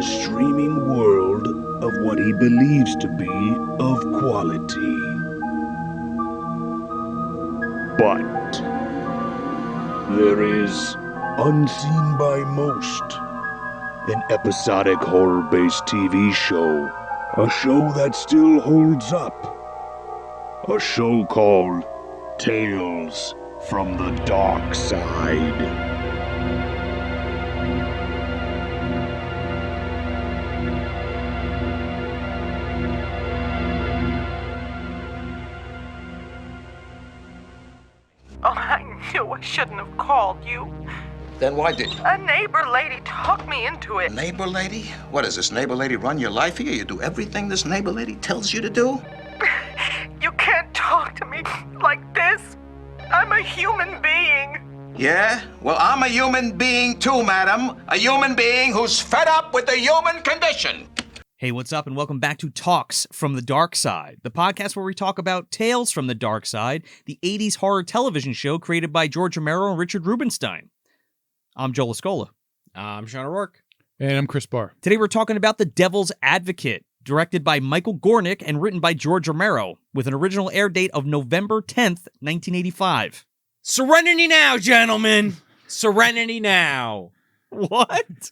the streaming world of what he believes to be of quality. But there is, unseen by most, an episodic horror-based TV show. A show that still holds up. A show called Tales from the Darkside. Oh, I knew I shouldn't have called you. Then why did you? A neighbor lady talked me into it. Neighbor lady? What is this neighbor lady run your life here? You do everything this neighbor lady tells you to do? You can't talk to me like this. I'm a human being. Yeah? Well, I'm a human being too, madam. A human being who's fed up with the human condition. Hey, what's up, and welcome back to Talks from the Darkside, the podcast where we talk about Tales from the Darkside, the 80s horror television show created by George Romero and Richard Rubinstein. I'm Joel Escola. I'm Sean O'Rourke. And I'm Chris Barr. Today we're talking about The Devil's Advocate, directed by Michael Gornick and written by George Romero, with an original air date of November 10th, 1985. Serenity now, gentlemen. Serenity now. What?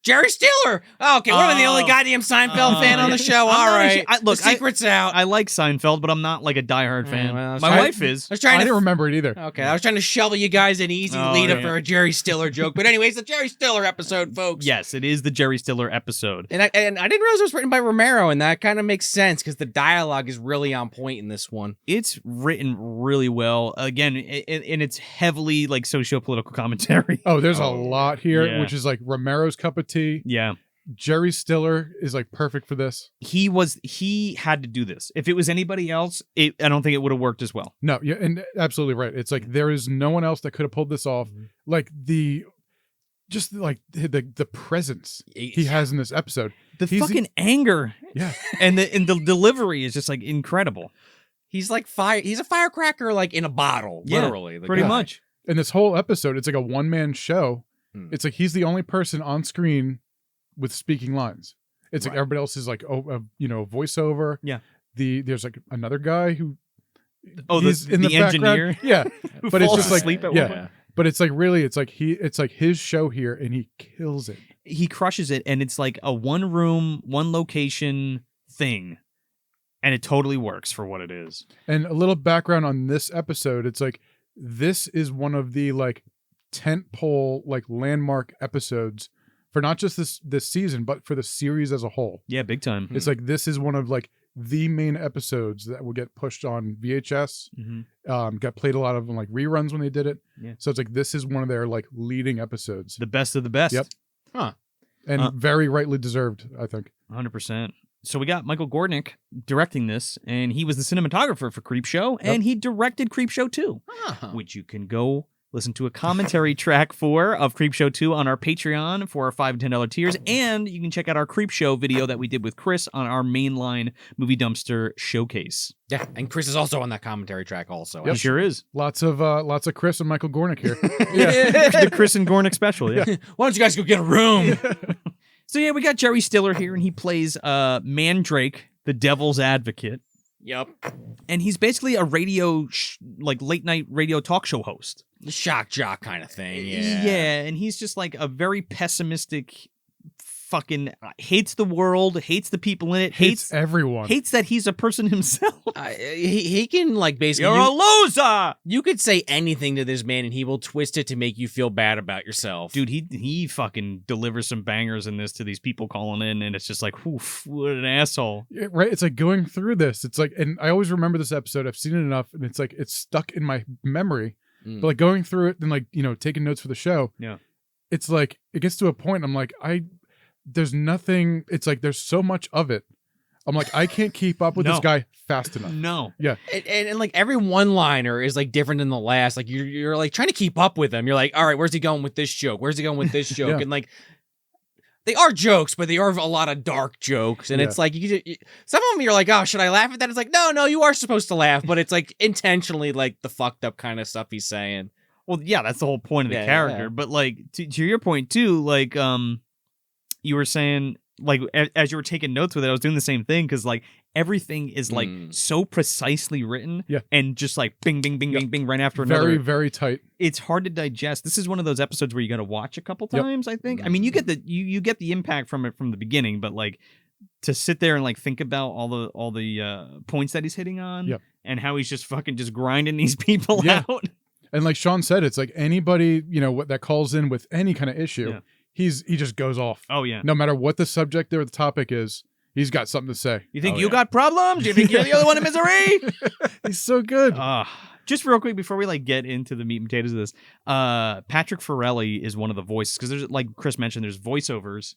Jerry Stiller. Oh, okay, we're the only goddamn Seinfeld fan on the show. All right. Look, the secret's out. I like Seinfeld, but I'm not like a diehard fan. well, My wife is. I was trying I to didn't remember it either. Okay, I was trying to shovel you guys an easy lead up yeah. for a Jerry Stiller joke. But anyways, the Jerry Stiller episode, folks. Yes, it is the Jerry Stiller episode. And I didn't realize it was written by Romero, and that kind of makes sense because the dialogue is really on point in this one. It's written really well. Again, and it's heavily like socio-political commentary. Oh, there's a lot here, yeah. which is like Romero's cup of tea. Yeah. Jerry Stiller is like perfect for this. He had to do this. If it was anybody else, I don't think it would have worked as well. No, yeah, and absolutely right. It's like there is no one else that could have pulled this off. Like the presence he has in this episode. The fucking anger. Yeah. And the delivery is just like incredible. He's like fire. He's a firecracker, like in a bottle, literally. Pretty much. And this whole episode, it's like a one-man show. It's like he's the only person on screen with speaking lines. It's like everybody else is like, voiceover. Yeah. There's like another guy who. The in the engineer. background. Yeah. But it's just like asleep at one point. But it's like really, it's like his show here, and he kills it. He crushes it, and it's like a one room, one location thing, and it totally works for what it is. And a little background on this episode, it's like this is one of the like tentpole like landmark episodes for not just this season, but for the series as a whole. Yeah, big time. It's like this is one of like the main episodes that will get pushed on VHS. Got played a lot of like reruns when they did it. Yeah. So it's like this is one of their like leading episodes. The best of the best. Yep. Huh. And very rightly deserved, I think. 100%. So we got Michael Gornick directing this, and he was the cinematographer for Creepshow, and he directed Creepshow 2, which you can go listen to a commentary track of Creepshow 2 on our Patreon for our $5 and $10 tiers, and you can check out our Creepshow video that we did with Chris on our mainline Movie Dumpster showcase. Yeah, and Chris is also on that commentary track also. He sure is. Lots of Chris and Michael Gornick here. The Chris and Gornick special, yeah. Why don't you guys go get a room? So yeah, we got Jerry Stiller here, and he plays Mandrake, the Devil's Advocate. Yep. And he's basically a late night radio talk show host. The shock jock kind of thing, yeah. Yeah, and he's just like a very pessimistic, fucking hates the world, hates the people in it, hates everyone, hates that he's a person himself. He can like basically. You're a loser. You could say anything to this man, and he will twist it to make you feel bad about yourself. Dude, he fucking delivers some bangers in this to these people calling in, and it's just like, oof, what an asshole. Yeah, right? It's like going through this. It's like, and I always remember this episode. I've seen it enough, and it's like it's stuck in my memory. But like going through it and like taking notes for the show. Yeah, it's like it gets to a point. I'm like there's nothing. It's like there's so much of it. I'm like I can't keep up with this guy fast enough. No. Yeah. And like every one-liner is like different than the last. Like you're like trying to keep up with him. You're like, all right, where's he going with this joke? Where's he going with this joke? Yeah. And like they are jokes, but they are a lot of dark jokes. And it's like some of them you're like, oh, should I laugh at that? It's like, no, you are supposed to laugh, but it's like intentionally like the fucked up kind of stuff he's saying. Well, yeah, that's the whole point of the character. Yeah. But like to your point too, like you were saying, like, as you were taking notes with it, I was doing the same thing because, like, everything is like so precisely written, and just like bing, bing, bing, bing, bing, right after another. Very, very tight. It's hard to digest. This is one of those episodes where you got to watch a couple times. I think. I mean, you get the you get the impact from it from the beginning, but like to sit there and like think about all the points that he's hitting on, and how he's just fucking just grinding these people out. And like Sean said, it's like anybody that calls in with any kind of issue, he just goes off. Oh yeah. No matter what the subject or the topic is, he's got something to say. You think you got problems? You think you're the only one in misery? He's so good. Just real quick before we like get into the meat and potatoes of this, Patrick Farrelly is one of the voices because there's, like Chris mentioned, there's voiceovers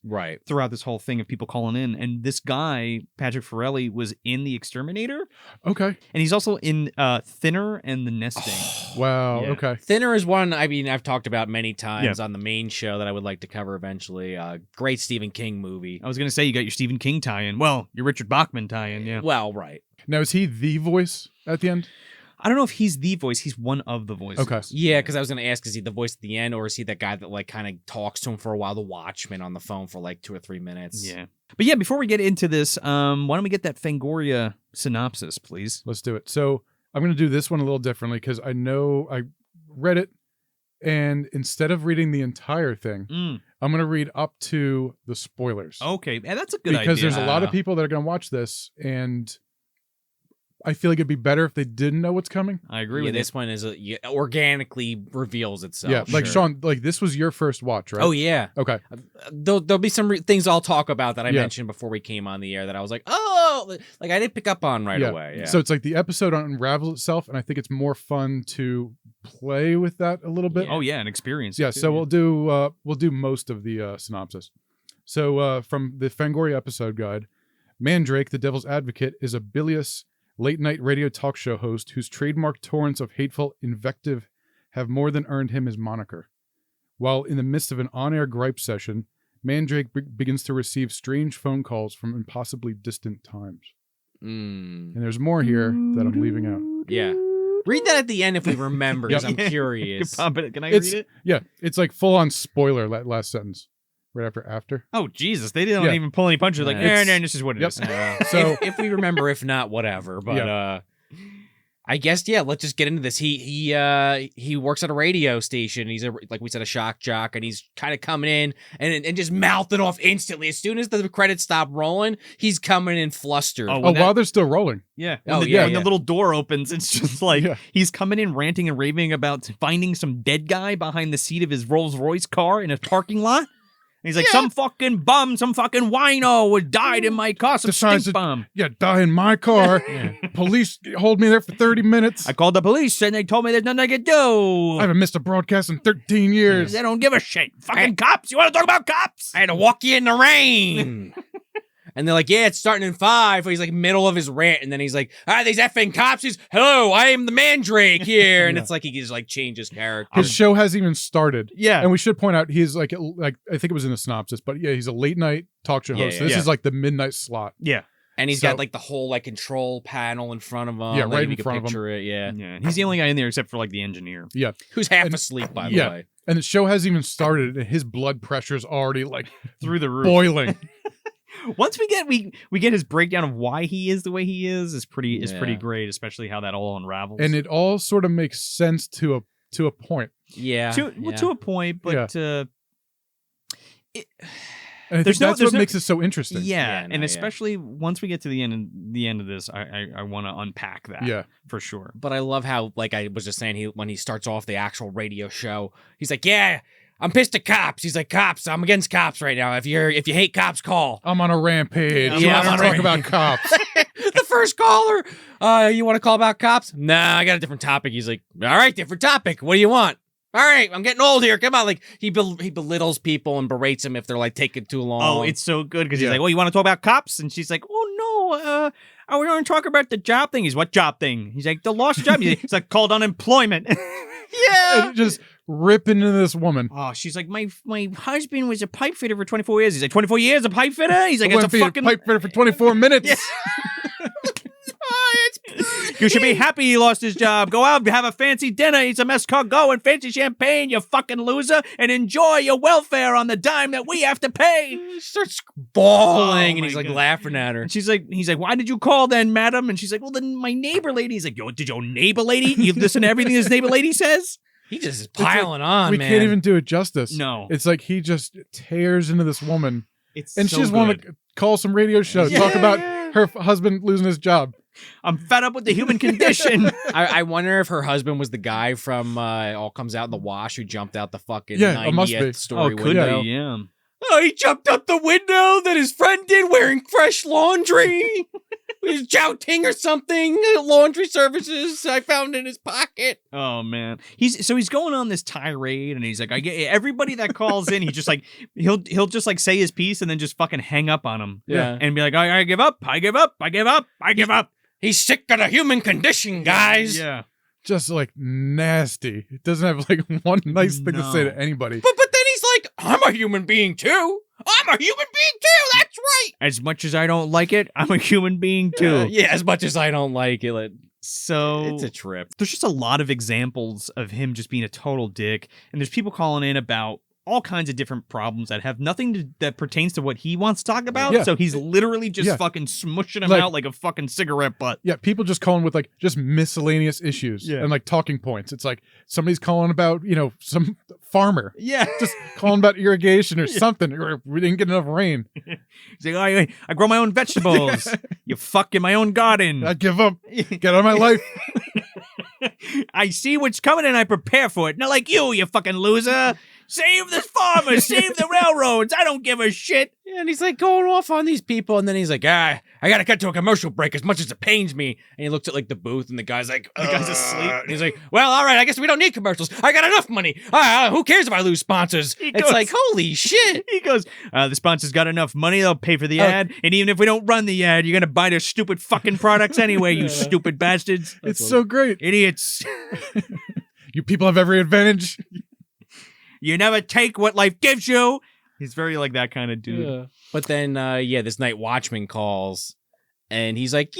throughout this whole thing of people calling in, and this guy Patrick Farrelly was in The Exterminator. Okay, and he's also in Thinner and The Nesting. Wow. Yeah. Okay, Thinner is one. I mean, I've talked about many times on the main show that I would like to cover eventually. Great Stephen King movie. I was gonna say you got your Stephen King tie-in. Well, your Richard Bachman tie-in. Yeah. Well, right. Now is he the voice at the end? I don't know if he's the voice. He's one of the voices. Okay. Yeah, because I was going to ask, is he the voice at the end, or is he that guy that like kind of talks to him for a while, the Watchman on the phone for like 2 or 3 minutes? Yeah. But yeah, before we get into this, why don't we get that Fangoria synopsis, please? Let's do it. So I'm going to do this one a little differently because I know I read it, and instead of reading the entire thing, I'm going to read up to the spoilers. Okay, yeah, that's a good idea. Because there's a lot of people that are going to watch this, and I feel like it'd be better if they didn't know what's coming. I agree with this one is organically reveals itself. Yeah, like Sean, like this was your first watch, right? Oh yeah. Okay. There'll be some things I'll talk about that I mentioned before we came on the air that I was like, oh, like I didn't pick up on right away. Yeah. So it's like the episode unravels itself, and I think it's more fun to play with that a little bit. Oh yeah, and experience. Yeah. So we'll do most of the synopsis. So from the Fangoria episode guide, Mandrake, the Devil's Advocate, is a bilious late-night radio talk show host whose trademark torrents of hateful invective have more than earned him his moniker. While in the midst of an on-air gripe session, Mandrake begins to receive strange phone calls from impossibly distant times. And there's more here that I'm leaving out. Yeah. Read that at the end if we remember, because I'm curious. Can I read it? Yeah, it's like full-on spoiler, that last sentence. Right after. Oh Jesus! They don't even pull any punches. Like, no, this is what it is. So if we remember, if not, whatever. But I guess let's just get into this. He works at a radio station. He's like we said, a shock jock, and he's kind of coming in and just mouthing off instantly. As soon as the credits stop rolling, he's coming in flustered. While they're still rolling. Yeah. When the little door opens, it's just like he's coming in ranting and raving about finding some dead guy behind the seat of his Rolls Royce car in a parking lot. He's like, some fucking bum, some fucking wino died in my car, some stink bum. Yeah, die in my car. Police hold me there for 30 minutes. I called the police and they told me there's nothing I could do. I haven't missed a broadcast in 13 years. They don't give a shit. Fucking cops. You want to talk about cops? I had to walk you in the rain. And they're like, it's starting in 5. He's like middle of his rant. And then he's like, these effing cops. He's, hello, I am the Mandrake here. And it's like he just like changes character. His show hasn't even started. Yeah. And we should point out he's like I think it was in the synopsis, but he's a late night talk show host. This is like the midnight slot. Yeah. And he's got like the whole like control panel in front of him. Yeah, right in front of him. It. Yeah. And he's the only guy in there except for like the engineer. Yeah. Who's half asleep, by the way. And the show hasn't even started, and his blood pressure's already like through the roof. Boiling. Once we get his breakdown of why he is the way he is pretty great, especially how that all unravels. And it all sort of makes sense to a point. Yeah. To a point, but and I think that's what makes it so interesting. Especially once we get to the end of this, I want to unpack that. Yeah, for sure. But I love how, like I was just saying, when he starts off the actual radio show, he's like, I'm pissed at cops. He's like, cops. I'm against cops right now. If you hate cops, call. I'm on a rampage. I'm on talk about cops. The first caller. You want to call about cops? Nah, I got a different topic. He's like, all right, different topic. What do you want? All right, I'm getting old here. Come on, like he belittles people and berates them if they're like taking too long. Oh, it's so good because he's like, well, you want to talk about cops? And she's like, oh no, I want to talk about the job thing. He's what job thing? He's like the lost job. He's like called unemployment. And just ripping into this woman. Oh, she's like, my husband was a pipe fitter for 24 years. He's like, 24 years a pipe fitter? He's like, it's a fucking pipe fitter for 24 minutes. You should be happy he lost his job. Go out, have a fancy dinner, eat some escargot and fancy champagne, you fucking loser, and enjoy your welfare on the dime that we have to pay. He starts bawling, and my he's like God. laughing at her. And he's like, why did you call then, madam? And she's like, well, then my neighbor lady. He's like, yo, did your neighbor lady? You listen to everything this neighbor lady says? He just is piling on, we man. can't even do it justice. No. It's like he just tears into this woman, It's and so she just want to call some radio show, talk about her husband losing his job. I'm fed up with the human condition. I wonder if her husband was the guy from All Comes Out in the Wash who jumped out the fucking Yeah, it must be. 90th story could window. be, yeah. Oh, he jumped out the window that his friend did wearing fresh laundry. His Jouting or something. Laundry services I found in his pocket. Oh man, he's going on this tirade, and he's like, I get everybody that calls in. He just like he'll just like say his piece and then just fucking hang up on him. Yeah. and be like, I give up, I give up, I give up, I give up. He's sick of the human condition, guys. Yeah, Just like nasty. It doesn't have like one nice thing to say to anybody. But then he's like, I'm a human being too. I'm a human being too. That's right. as much as I don't like it, I'm a human being too. Yeah, as much as I don't like it, So it's a trip. there's just a lot of examples of him just being a total dick, and there's people calling in about all kinds of different problems that have nothing that pertains to what he wants to talk about. Yeah. So he's literally just Yeah. fucking smushing him Like- out like a fucking cigarette butt. Yeah, people just calling with like just miscellaneous issues Yeah. and like talking points. It's like somebody's calling about, some farmer. Yeah. Just calling about irrigation or something, or we didn't get enough rain. He's like, I grow my own vegetables. You fuck in my own garden. I give up. Get out of my life. I see what's coming and I prepare for it. Not like you fucking loser. Save the farmers, save the railroads. I don't give a shit. Yeah, and he's like going off on these people, and then he's like, I gotta cut to a commercial break as much as it pains me. And he looks at like the booth, and the guy's like, The guy's asleep. And he's like, well, all right, I guess we don't need commercials. I got enough money. Who cares if I lose sponsors? It's goes- like, holy shit. He goes, the sponsor's got enough money, they'll pay for the ad. And even if we don't run the ad, you're going to buy their stupid fucking products anyway, you stupid bastards. It's so great. Idiots. You people have every advantage. You never take what life gives you. He's very like that kind of dude. But then, this night watchman calls, and he's like,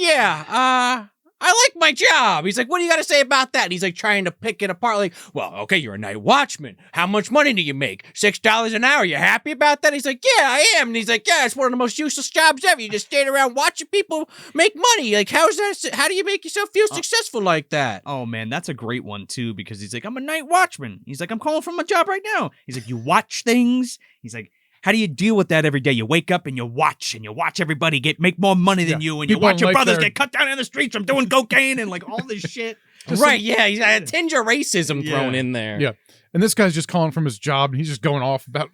I like my job. He's like, what do you got to say about that? And he's like trying to pick it apart. Like, well, okay, you're a night watchman. How much money do you make? $6 an hour. You happy about that? He's like, yeah, I am. And he's like, yeah, it's one of the most useless jobs ever. You just stand around watching people make money. Like, how do you make yourself feel successful like that? Oh man, that's a great one too, because he's like, I'm a night watchman. He's like, I'm calling from my job right now. He's like, you watch things. He's like, how do you deal with that every day? You wake up and you watch everybody make more money than you, and you People watch your like brothers their- get cut down in the streets from doing cocaine and like all this shit. Right, yeah, he's got a tinge of racism thrown Yeah. in there. Yeah. And this guy's just calling from his job, and he's just going off about,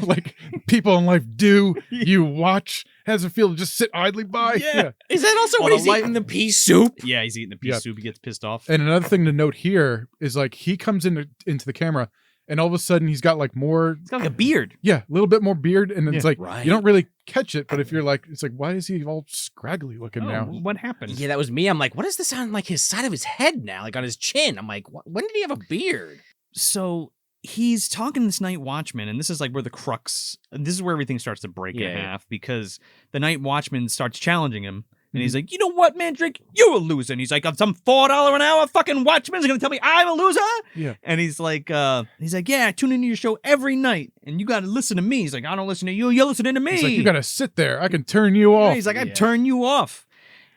like people in life do. You watch. How does it feel to just sit idly by? Yeah. Is that also Well, when the he's light- eating the pea soup? Yeah, he's eating the pea Yeah. soup. He gets pissed off. And another thing to note here is like he comes into the camera, and all of a sudden he's got like more, He's got like a beard. a little bit more beard, and it's Yeah. like Right. you don't really catch it, but if you're like, it's like, why is he all scraggly looking now? What happened? Yeah, that was me. I'm like, what is this on like his side of his head now? Like on his chin. I'm like, when did he have a beard? So he's talking to this night watchman, and this is like where the crux, this is where everything starts to break in half, because the night watchman starts challenging him. And he's like, you know what, Mandrake? You're a loser. And he's like, some $4 an hour fucking watchman's gonna tell me I'm a loser? Yeah. And he's like, yeah, I tune into your show every night, and you gotta listen to me. He's like, I don't listen to you. You're listening to me. It's like, you gotta sit there. I can turn you Yeah, off. he's like, I turn you off.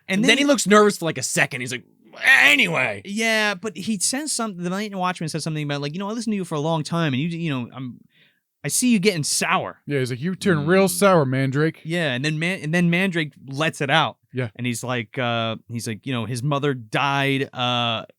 And then he looks nervous for like a second. He's like, anyway. Yeah, but he says something. The night watchman says something about like, I listened to you for a long time, and I see you getting sour. Yeah, he's like, you turn real sour, Mandrake. Yeah, and then Mandrake lets it out. Yeah. And he's like, his mother died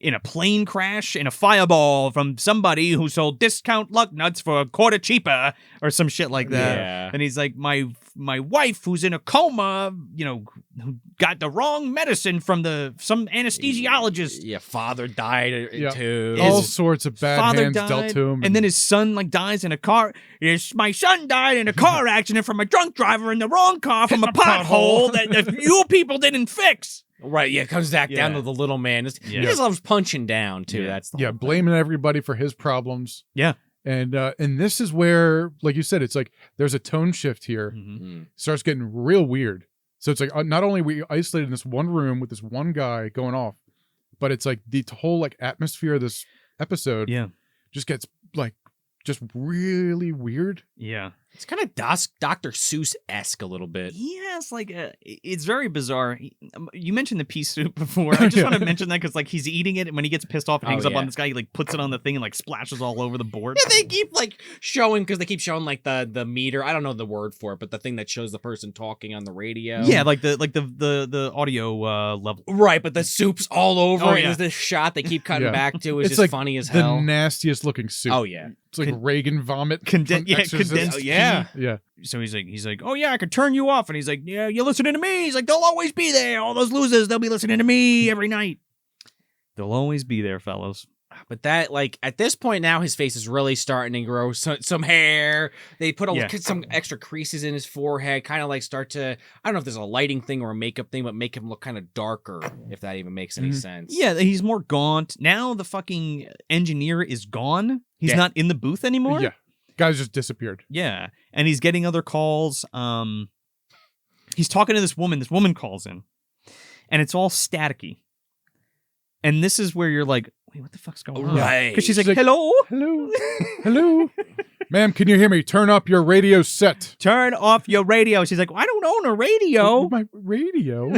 in a plane crash in a fireball from somebody who sold discount lug nuts for a quarter cheaper or some shit like that. Yeah. And he's like, my wife who's in a coma, who got the wrong medicine from some anesthesiologist. Yeah, father died Yeah. too. All sorts of bad Father hands dealt died, to him. and then his son dies in a car. Yes, my son died in a car accident from a drunk driver in the wrong car from a pothole that you people didn't fix. Right, yeah, it comes back down Yeah. to the little man. He Yeah. just loves punching down too. Yeah. That's the yeah, whole point. blaming everybody for his problems. Yeah. And this is where, like you said, it's like there's a tone shift here. Mm. Starts getting real weird. So it's like not only are we isolated in this one room with this one guy going off, but it's like the whole like atmosphere of this episode Yeah. just gets like just really weird. Yeah. It's kind of Dr. Seuss-esque a little bit. Yes, like it's very bizarre. You mentioned the pea soup before. I just want to mention that because like he's eating it, and when he gets pissed off and hangs up on this guy, he like puts it on the thing and like splashes all over the board. Yeah, they keep like showing because they keep showing like the meter. I don't know the word for it, but the thing that shows the person talking on the radio. Yeah, like the audio level. Right, but the soup's all over. Oh, And yeah. there's this shot they keep cutting Yeah. back to. It's It's just like funny as the hell. nastiest looking soup. Oh yeah. It's like Reagan vomit. from Exorcist. Condensed. Oh, yeah. Yeah. So he's like, oh yeah, I could turn you off, and he's like, yeah, you're listening to me. He's like, they'll always be there. All those losers, they'll be listening to me every night. They'll always be there, fellas. But that, like, at this point now, his face is really starting to grow some hair. They put some extra creases in his forehead, kind of like start to, I don't know if there's a lighting thing or a makeup thing, but make him look kind of darker, if that even makes any sense. Yeah, he's more gaunt. Now the fucking engineer is gone. He's not in the booth anymore. Yeah. Guys just disappeared. Yeah. And he's getting other calls. He's talking to this woman. This woman calls in. And it's all staticky. And this is where you're like, wait, what the fuck's going on? Right. Because she's like, She's like, hello? Hello. Hello. Ma'am, can you hear me? Turn up your radio set. Turn off your radio. She's like, I don't own a radio. My radio?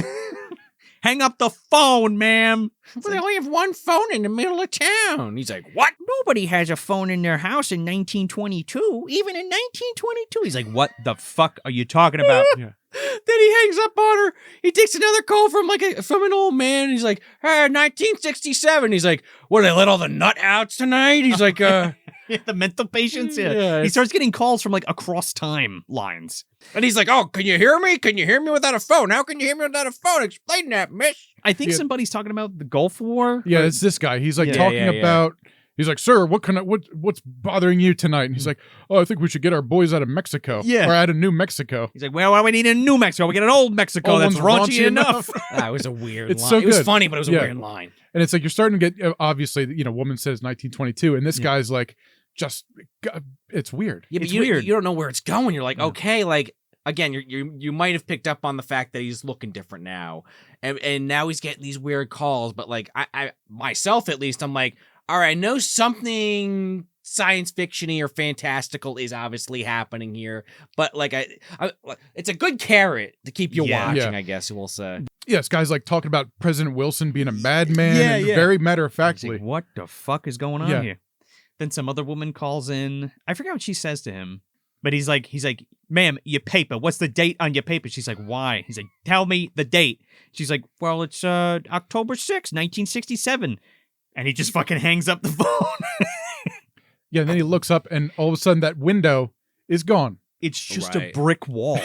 Hang up the phone, ma'am. Well, they only have one phone in the middle of town. He's like, what? Nobody has a phone in their house in 1922. Even in 1922. He's like, what the fuck are you talking about? Yeah. Then he hangs up on her. He takes another call from an old man. He's like, hey, 1967. He's like, what, they let all the nut outs tonight? He's like, The mental patients. Yeah. Yeah, He starts getting calls from like across time lines. and he's like, oh, can you hear me? Can you hear me without a phone? How can you hear me without a phone? Explain that, miss. I think Yeah. somebody's talking about the Gulf War. Yeah, it's this guy. He's like Yeah. talking Yeah, yeah. about. He's like, sir, what's bothering you tonight? And he's like, oh, I think we should get our boys out of Mexico. Yeah. Or out of New Mexico. He's like, well, we need a New Mexico. We get an old Mexico Old that's one's raunchy enough. That was a weird It's line. so It was good. funny, but it was a Yeah. weird line. And it's like you're starting to get, obviously, woman says 1922, and this guy's like, it's weird. Yeah, but It's you weird. don't know where it's going. You're like, okay, like again, you might have picked up on the fact that he's looking different now, and now he's getting these weird calls. But like I myself at least, I'm like, all right, I know something science fictiony or fantastical is obviously happening here, but like I it's a good carrot to keep you Yeah. watching. Yeah. I guess we'll say. Yeah, this guy's like talking about President Wilson being a madman, Yeah, and yeah. very matter of He's factly. like, what the fuck is going on Yeah. here? Then some other woman calls in. I forget what she says to him, but he's like, ma'am, your paper. What's the date on your paper? She's like, why? He's like, tell me the date. She's like, well, it's October 6th, 1967. And he just fucking hangs up the phone. Yeah, and then he looks up, and all of a sudden that window is gone. It's just Right. a brick wall.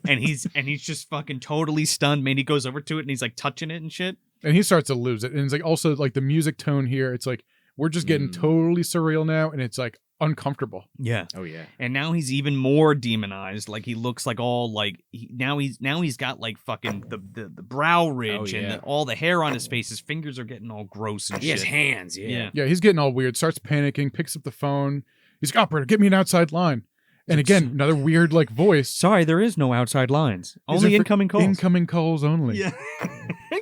and he's just fucking totally stunned. Man, he goes over to it and he's like touching it and shit. And he starts to lose it. And it's like also like the music tone here, it's like we're just getting totally surreal now, and it's like uncomfortable. Yeah. Oh yeah. And now he's even more demonized. Like he looks like all like now he's got like fucking the brow ridge Oh, yeah. and all the hair on his face. His fingers are getting all gross and He shit. has hands. Yeah. Yeah, he's getting all weird, starts panicking, picks up the phone. He's like, operator, get me an outside line. And again, another weird like voice. Sorry, there is no outside lines. These Only are for incoming calls. Incoming calls only. Yeah.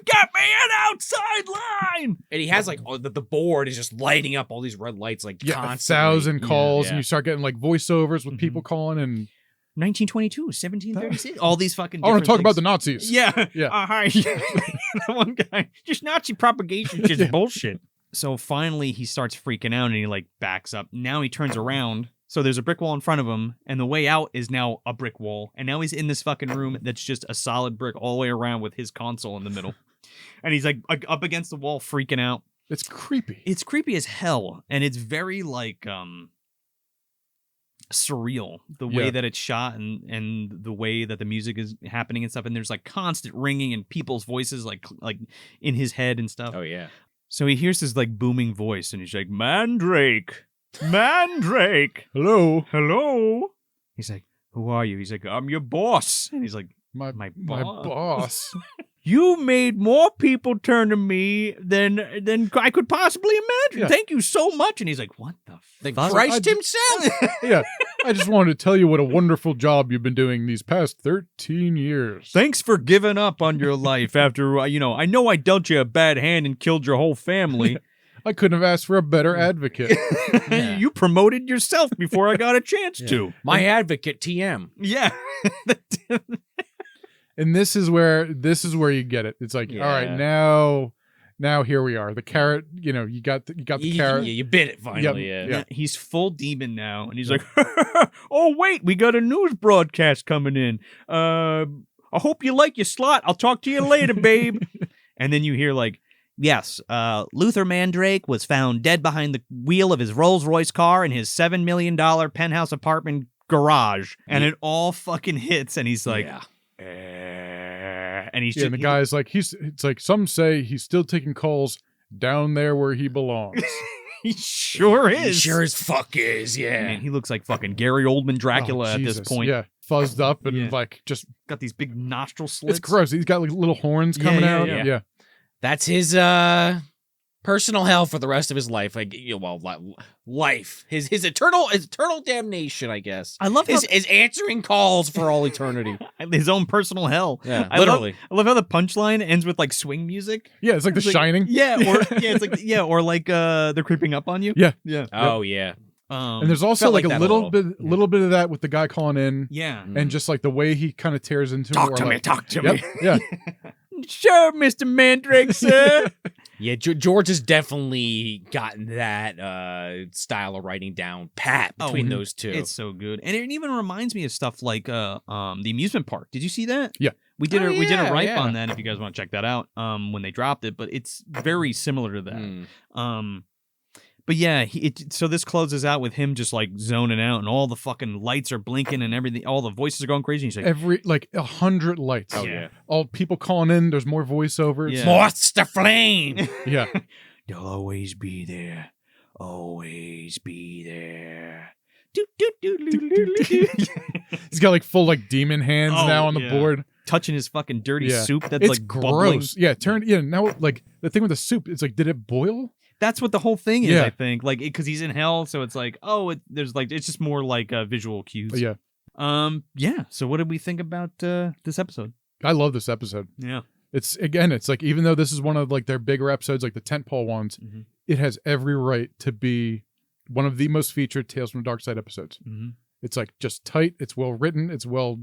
Get me an outside line. And he has like the board is just lighting up all these red lights like Yeah, constantly. 1,000 calls, Yeah. and you start getting like voiceovers with people calling, and 1922, 1736. All these fucking I want to talk about the things. Nazis. Yeah. Yeah. Hi. That one guy. Just Nazi propagation shit's bullshit. So finally he starts freaking out and he like backs up. Now he turns around. So there's a brick wall in front of him, and the way out is now a brick wall. And now he's in this fucking room that's just a solid brick all the way around with his console in the middle. And he's like up against the wall freaking out. It's creepy. It's creepy as hell. And it's very like surreal, the way Yeah. that it's shot and the way that the music is happening and stuff. And there's like constant ringing and people's voices like in his head and stuff. Oh yeah. So he hears this like booming voice and he's like, Mandrake. Mandrake. Hello. Hello. He's like, who are you? He's like, I'm your boss. And he's like, My My boss. you made more people turn to me than I could possibly imagine. Yeah. Thank you so much. And he's like, what the The fuck? Christ himself. Yeah. I just wanted to tell you what a wonderful job you've been doing these past 13 years. Thanks for giving up on your life after, I know I dealt you a bad hand and killed your whole family. I couldn't have asked for a better advocate. You promoted yourself before I got a chance to. My advocate, TM. Yeah. And this is where you get it. It's like, all right, now here we are. The carrot, you got the carrot. You bit it finally. Yeah. He's full demon now, and he's like, "Oh wait, we got a news broadcast coming in. I hope you like your slot. I'll talk to you later, babe." And then you hear like, "Yes, Luther Mandrake was found dead behind the wheel of his Rolls-Royce car in his $7 million penthouse apartment garage," and it all fucking hits, and he's like, and he's just, and the guy's like, it's like, some say he's still taking calls down there where he belongs. He sure is. He sure as fuck is, yeah. Man, he looks like fucking Gary Oldman Dracula at this point. Yeah, fuzzed up and like just got these big nostril slits. It's gross. He's got like little horns coming out. Yeah. That's his personal hell for the rest of his life. Like, life. His eternal damnation, I guess. I love his answering calls for all eternity. His own personal hell. Yeah, literally. I love how the punchline ends with like swing music. Yeah, it's like The Shining. Or like they're creeping up on you. Yeah. Oh yeah. And there's also like a little bit of that with the guy calling in. Yeah. And just like the way he kind of tears into talk to me. Yeah. Sure, Mr. Mandrake, sir. Yeah, George has definitely gotten that style of writing down pat between those two. It's so good. And it even reminds me of stuff like the amusement park. Did you see that? Yeah. We did a ripe on that if you guys want to check that out when they dropped it, but it's very similar to that. But yeah, so this closes out with him just like zoning out, and all the fucking lights are blinking and everything. All the voices are going crazy. He's like, 100 lights. Oh yeah. All people calling in. There's more voiceovers. Yeah. What's the flame? Yeah. They'll always be there. Always be there. He's got like full like demon hands now on the board, touching his fucking dirty soup. That's it's like gross. Bubbling. Yeah. Now like the thing with the soup, it's like, did it boil? That's what the whole thing is, I think. Like, because he's in hell, so it's like, there's like, it's just more like visual cues. Yeah. So what did we think about this episode? I love this episode. Yeah. It's like, even though this is one of like their bigger episodes, like the tentpole ones, it has every right to be one of the most featured Tales from the Darkside episodes. It's like just tight. It's well written. It's well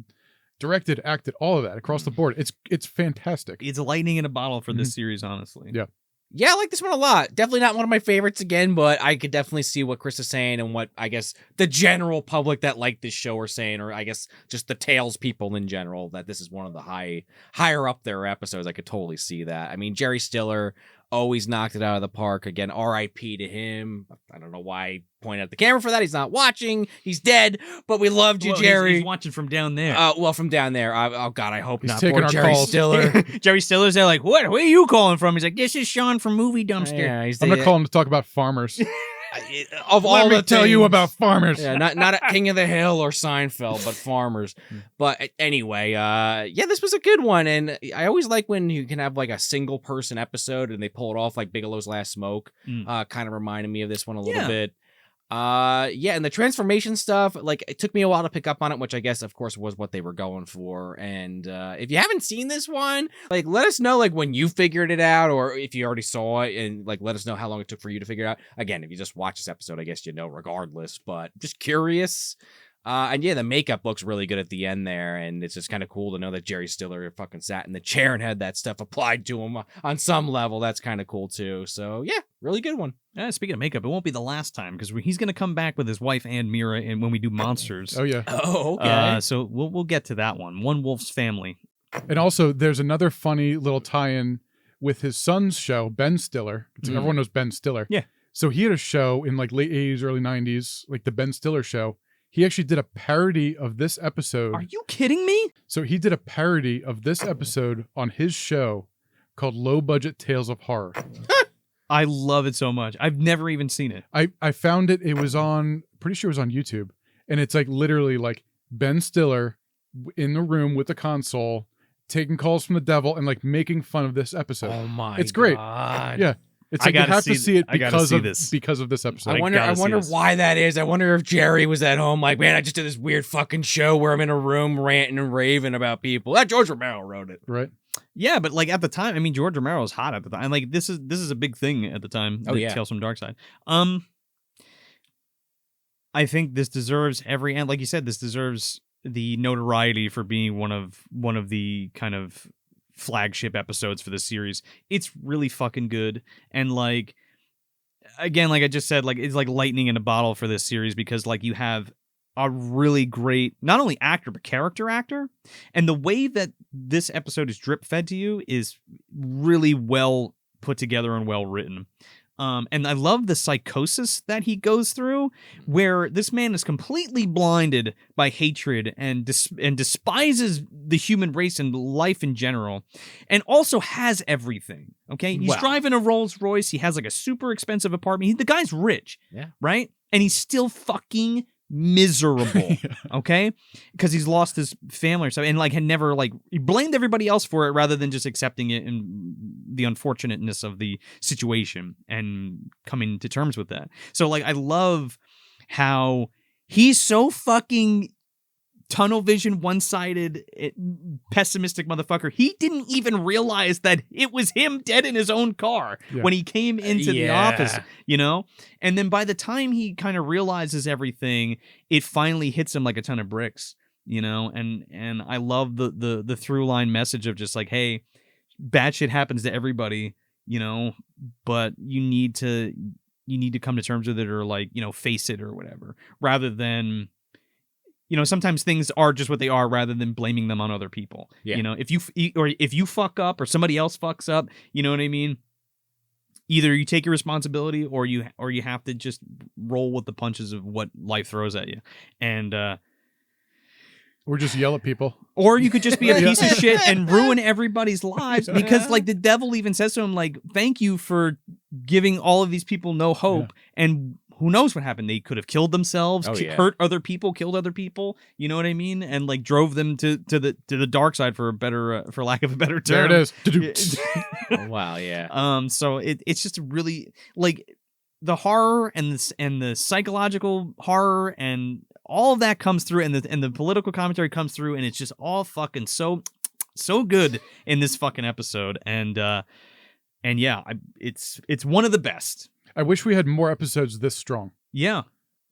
directed, acted, all of that across the board. It's fantastic. It's lightning in a bottle for this series, honestly. Yeah. Yeah, I like this one a lot. Definitely not one of my favorites again, but I could definitely see what Chris is saying and what, I guess, the general public that like this show are saying, or I guess just the Tales people in general, that this is one of the higher up their episodes. I could totally see that. I mean, Jerry Stiller always knocked it out of the park. Again, R.I.P. to him. I don't know why I point at the camera for that. He's not watching. He's dead, but we loved you, Jerry. He's watching from down there. From down there. Oh, God, I hope he's not. Taking Poor our Jerry calls. Stiller. Jerry Stiller's there like, what? Where are you calling from? He's like, this is Sean from Movie Dumpster. Yeah, I'm going to call him to talk about farmers. Of all Let me the tell you things. about farmers. Yeah, not at King of the Hill or Seinfeld, but farmers. But anyway, this was a good one, and I always like when you can have like a single person episode and they pull it off, like Bigelow's Last Smoke. Kind of reminded me of this one a little bit. And the transformation stuff, like, it took me a while to pick up on it, which I guess, of course, was what they were going for. And if you haven't seen this one, like, let us know, like, when you figured it out, or if you already saw it, and like, let us know how long it took for you to figure it out. Again, if you just watch this episode, I guess you know regardless, but just curious. And yeah, the makeup looks really good at the end there, and it's just kind of cool to know that Jerry Stiller fucking sat in the chair and had that stuff applied to him on some level. That's kind of cool too. So yeah, really good one. Speaking of makeup, it won't be the last time, because he's going to come back with his wife Ann Mira and when we do Monsters. Oh yeah. Oh, okay. So we'll get to that one. One Wolf's Family. And also, there's another funny little tie-in with his son's show, Ben Stiller. Everyone knows Ben Stiller. Yeah. So he had a show in like late 80s, early 90s, like the Ben Stiller show. He actually did a parody of this episode. Are you kidding me? So he did a parody of this episode on his show called Low Budget Tales of Horror. I love it so much. I've never even seen it. I found it. It was pretty sure it was on YouTube. And it's like literally like Ben Stiller in the room with the console, taking calls from the devil and like making fun of this episode. Oh my It's great. God. Yeah. It's I like you gotta have to see it I gotta because see of this. this episode. I gotta see wonder this. why that is. I wonder if Jerry was at home like, man, I just did this weird fucking show where I'm in a room ranting and raving about people. That George Romero wrote it. Right? Yeah, but like at the time, I mean, George Romero was hot at the time. Like this is a big thing at the time. Oh, yeah. Tales from Darkside. I think this deserves every end. Like you said, this deserves the notoriety for being one of the kind of flagship episodes for this series. It's really fucking good, and like again, like I just said, like it's like lightning in a bottle for this series because like you have a really great not only actor but character actor, and the way that this episode is drip fed to you is really well put together and well written. And I love the psychosis that he goes through, where this man is completely blinded by hatred and despises the human race and life in general, and also has everything. Okay, he's driving a Rolls Royce. He has like a super expensive apartment. The guy's rich, right? And he's still fucking miserable. Okay, because he's lost his family or something, and like had never like he blamed everybody else for it rather than just accepting it and the unfortunateness of the situation and coming to terms with that. So like I love how he's so fucking tunnel vision, one-sided, pessimistic motherfucker. He didn't even realize that it was him dead in his own car when he came into the office, you know? And then by the time he kind of realizes everything, it finally hits him like a ton of bricks, you know? And I love the through line message of just like, hey, bad shit happens to everybody, you know, but you need to come to terms with it or like, you know, face it or whatever, rather than, you know, sometimes things are just what they are rather than blaming them on other people. Yeah. You know, if you fuck up or somebody else fucks up, you know what I mean? Either you take your responsibility or you have to just roll with the punches of what life throws at you. And Or just yell at people. or you could just be a piece of shit and ruin everybody's lives because like the devil even says to him like, thank you for giving all of these people no hope. And who knows what happened? They could have killed themselves, hurt other people, killed other people. You know what I mean? And like drove them to the dark side for a better, for lack of a better term. There it is. Oh, wow, yeah. So it's just really like the horror and the psychological horror and all of that comes through, and the political commentary comes through, and it's just all fucking so good in this fucking episode. And yeah, it's one of the best. I wish we had more episodes this strong. Yeah.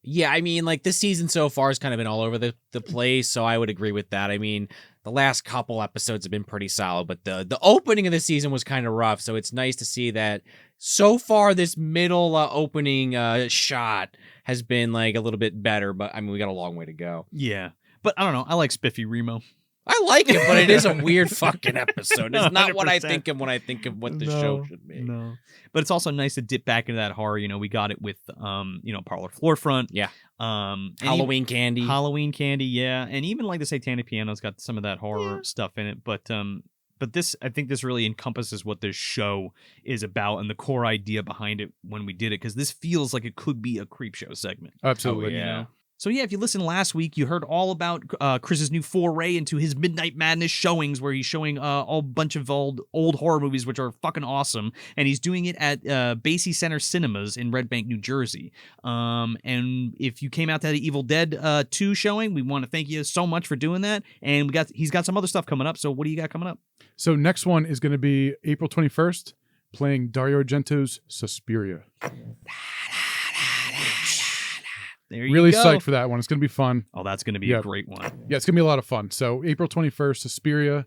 Yeah, I mean, like, this season so far has kind of been all over the place, so I would agree with that. I mean, the last couple episodes have been pretty solid, but the opening of the season was kind of rough, so it's nice to see that so far this middle opening shot has been, like, a little bit better, but, I mean, we got a long way to go. Yeah. But I don't know. I like Spiffy Remo. I like it, but it is a weird fucking episode. It's not what I 100%. think of when I think of what the show should be. No. But it's also nice to dip back into that horror. You know, we got it with, you know, Parlor Floor Front. Yeah. And Halloween Candy. Halloween Candy, yeah. And even like the Satanic Piano's got some of that horror stuff in it. But this, I think this really encompasses what this show is about and the core idea behind it when we did it. Because this feels like it could be a creep show segment. Absolutely. Oh, yeah. You know? So yeah, if you listened last week, you heard all about Chris's new foray into his Midnight Madness showings, where he's showing a bunch of old horror movies, which are fucking awesome, and he's doing it at Basie Center Cinemas in Red Bank, New Jersey. And if you came out to the Evil Dead 2 showing, we want to thank you so much for doing that. And he's got some other stuff coming up. So what do you got coming up? So next one is going to be April 21st, playing Dario Argento's Suspiria. There you Really go. psyched for that one. It's going to be fun. Oh, that's going to be a great one. Yeah, it's going to be a lot of fun. So April 21st, Suspiria,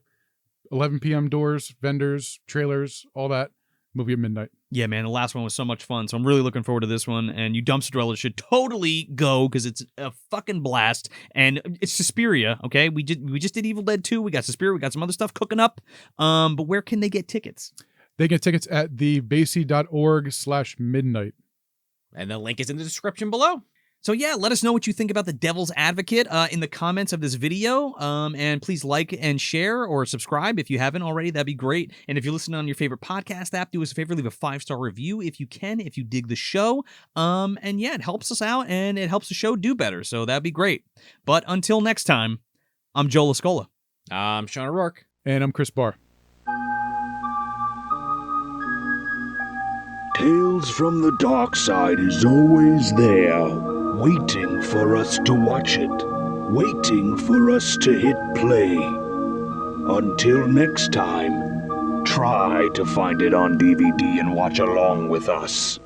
11 p.m. doors, vendors, trailers, all that. Movie at midnight. Yeah, man, the last one was so much fun, so I'm really looking forward to this one. And you dumpster dwellers should totally go because it's a fucking blast. And it's Suspiria, okay? We just did Evil Dead 2. We got Suspiria. We got some other stuff cooking up. But where can they get tickets? They get tickets at thebasie.org/midnight. And the link is in the description below. So yeah, let us know what you think about The Devil's Advocate in the comments of this video. And please like and share or subscribe if you haven't already. That'd be great. And if you're listening on your favorite podcast app, do us a favor, leave a 5-star review if you can, if you dig the show. And yeah, it helps us out and it helps the show do better. So that'd be great. But until next time, I'm Joe Lascola. I'm Sean O'Rourke. And I'm Chris Barr. Tales from the Darkside is always there, waiting for us to watch it, waiting for us to hit play. Until next time, try to find it on DVD and watch along with us.